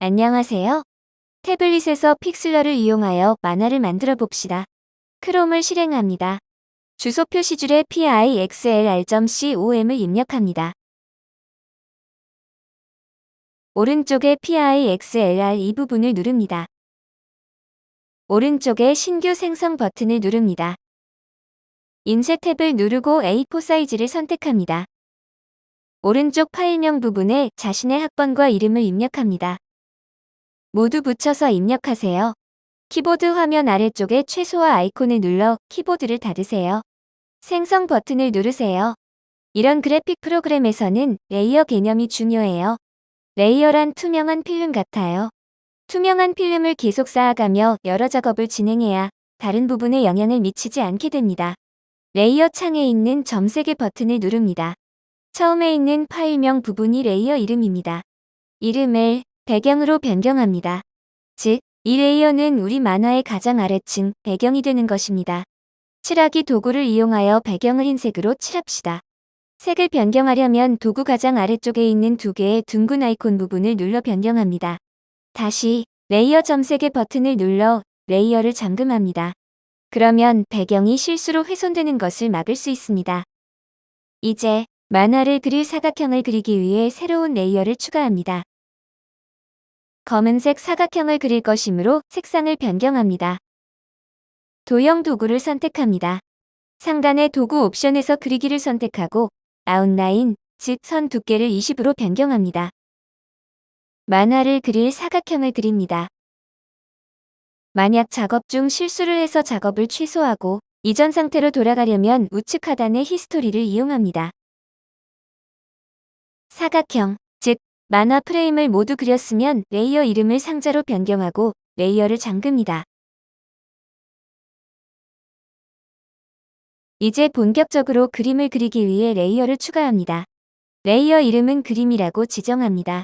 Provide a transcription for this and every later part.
안녕하세요. 태블릿에서 픽슬러를 이용하여 만화를 만들어 봅시다. 크롬을 실행합니다. 주소 표시줄에 pixlr.com을 입력합니다. 오른쪽에 pixlr 이 부분을 누릅니다. 오른쪽에 신규 생성 버튼을 누릅니다. 인쇄 탭을 누르고 A4 사이즈를 선택합니다. 오른쪽 파일명 부분에 자신의 학번과 이름을 입력합니다. 모두 붙여서 입력하세요. 키보드 화면 아래쪽에 최소화 아이콘을 눌러 키보드를 닫으세요. 생성 버튼을 누르세요. 이런 그래픽 프로그램에서는 레이어 개념이 중요해요. 레이어란 투명한 필름 같아요. 투명한 필름을 계속 쌓아가며 여러 작업을 진행해야 다른 부분에 영향을 미치지 않게 됩니다. 레이어 창에 있는 점 3개 버튼을 누릅니다. 처음에 있는 파일명 부분이 레이어 이름입니다. 이름을 배경으로 변경합니다. 즉, 이 레이어는 우리 만화의 가장 아래층 배경이 되는 것입니다. 칠하기 도구를 이용하여 배경을 흰색으로 칠합시다. 색을 변경하려면 도구 가장 아래쪽에 있는 2개의 둥근 아이콘 부분을 눌러 변경합니다. 다시 레이어 점 3개 버튼을 눌러 레이어를 잠금합니다. 그러면 배경이 실수로 훼손되는 것을 막을 수 있습니다. 이제 만화를 그릴 사각형을 그리기 위해 새로운 레이어를 추가합니다. 검은색 사각형을 그릴 것이므로 색상을 변경합니다. 도형 도구를 선택합니다. 상단의 도구 옵션에서 그리기를 선택하고 아웃라인, 즉 선 두께를 20으로 변경합니다. 만화를 그릴 사각형을 그립니다. 만약 작업 중 실수를 해서 작업을 취소하고 이전 상태로 돌아가려면 우측 하단의 히스토리를 이용합니다. 사각형, 즉 만화 프레임을 모두 그렸으면 레이어 이름을 상자로 변경하고 레이어를 잠급니다. 이제 본격적으로 그림을 그리기 위해 레이어를 추가합니다. 레이어 이름은 그림이라고 지정합니다.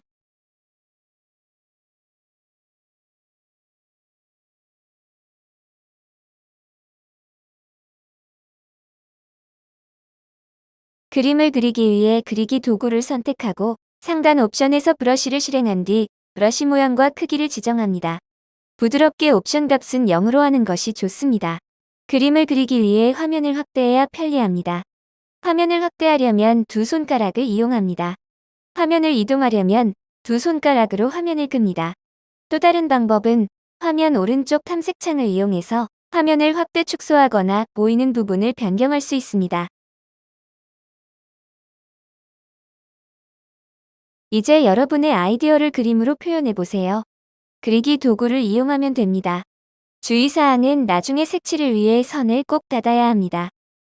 그림을 그리기 위해 그리기 도구를 선택하고 상단 옵션에서 브러쉬를 실행한 뒤 브러쉬 모양과 크기를 지정합니다. 부드럽게 옵션 값은 0으로 하는 것이 좋습니다. 그림을 그리기 위해 화면을 확대해야 편리합니다. 화면을 확대하려면 두 손가락을 이용합니다. 화면을 이동하려면 두 손가락으로 화면을 끕니다. 또 다른 방법은 화면 오른쪽 탐색창을 이용해서 화면을 확대 축소하거나 보이는 부분을 변경할 수 있습니다. 이제 여러분의 아이디어를 그림으로 표현해 보세요. 그리기 도구를 이용하면 됩니다. 주의사항은 나중에 색칠을 위해 선을 꼭 닫아야 합니다.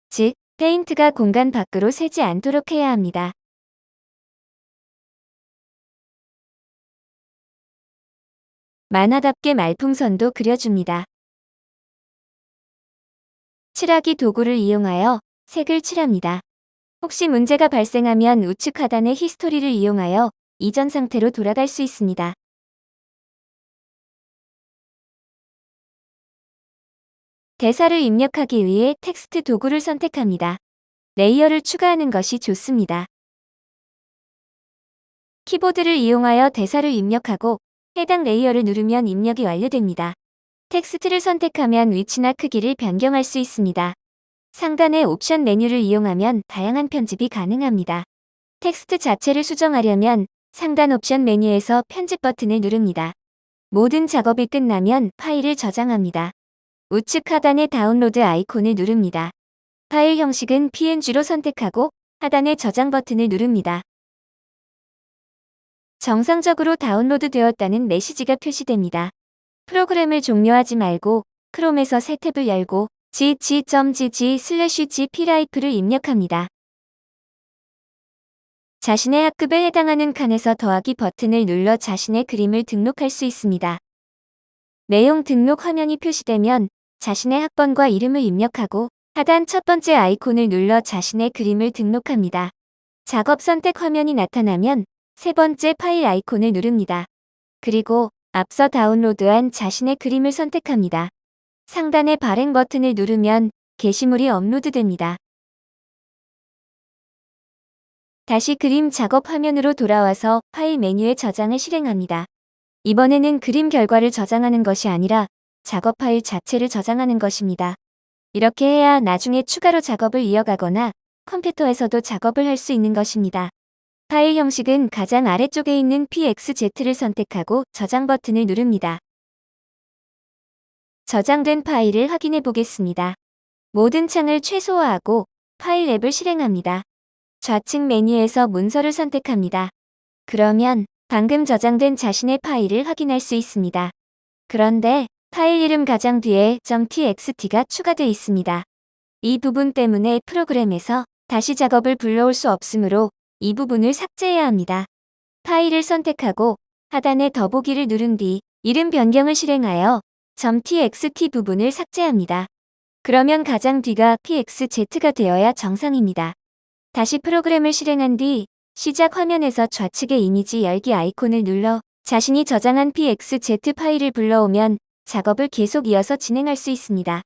즉, 페인트가 공간 밖으로 새지 않도록 해야 합니다. 만화답게 말풍선도 그려줍니다. 칠하기 도구를 이용하여 색을 칠합니다. 혹시 문제가 발생하면 우측 하단의 히스토리를 이용하여 이전 상태로 돌아갈 수 있습니다. 대사를 입력하기 위해 텍스트 도구를 선택합니다. 레이어를 추가하는 것이 좋습니다. 키보드를 이용하여 대사를 입력하고 해당 레이어를 누르면 입력이 완료됩니다. 텍스트를 선택하면 위치나 크기를 변경할 수 있습니다. 상단의 옵션 메뉴를 이용하면 다양한 편집이 가능합니다. 텍스트 자체를 수정하려면 상단 옵션 메뉴에서 편집 버튼을 누릅니다. 모든 작업이 끝나면 파일을 저장합니다. 우측 하단의 다운로드 아이콘을 누릅니다. 파일 형식은 PNG로 선택하고 하단의 저장 버튼을 누릅니다. 정상적으로 다운로드 되었다는 메시지가 표시됩니다. 프로그램을 종료하지 말고 크롬에서 새 탭을 열고 gg.gg/gplive를 입력합니다. 자신의 학급에 해당하는 칸에서 더하기 버튼을 눌러 자신의 그림을 등록할 수 있습니다. 내용 등록 화면이 표시되면 자신의 학번과 이름을 입력하고 하단 첫 번째 아이콘을 눌러 자신의 그림을 등록합니다. 작업 선택 화면이 나타나면 세 번째 파일 아이콘을 누릅니다. 그리고 앞서 다운로드한 자신의 그림을 선택합니다. 상단의 발행 버튼을 누르면 게시물이 업로드됩니다. 다시 그림 작업 화면으로 돌아와서 파일 메뉴에 저장을 실행합니다. 이번에는 그림 결과를 저장하는 것이 아니라 작업 파일 자체를 저장하는 것입니다. 이렇게 해야 나중에 추가로 작업을 이어가거나 컴퓨터에서도 작업을 할 수 있는 것입니다. 파일 형식은 가장 아래쪽에 있는 PXZ를 선택하고 저장 버튼을 누릅니다. 저장된 파일을 확인해 보겠습니다. 모든 창을 최소화하고 파일 앱을 실행합니다. 좌측 메뉴에서 문서를 선택합니다. 그러면 방금 저장된 자신의 파일을 확인할 수 있습니다. 그런데 파일 이름 가장 뒤에 .txt가 추가되어 있습니다. 이 부분 때문에 프로그램에서 다시 작업을 불러올 수 없으므로 이 부분을 삭제해야 합니다. 파일을 선택하고 하단의 더보기를 누른 뒤 이름 변경을 실행하여 .txt 부분을 삭제합니다. 그러면 가장 뒤가 pxz가 되어야 정상입니다. 다시 프로그램을 실행한 뒤 시작 화면에서 좌측의 이미지 열기 아이콘을 눌러 자신이 저장한 pxz 파일을 불러오면 작업을 계속 이어서 진행할 수 있습니다.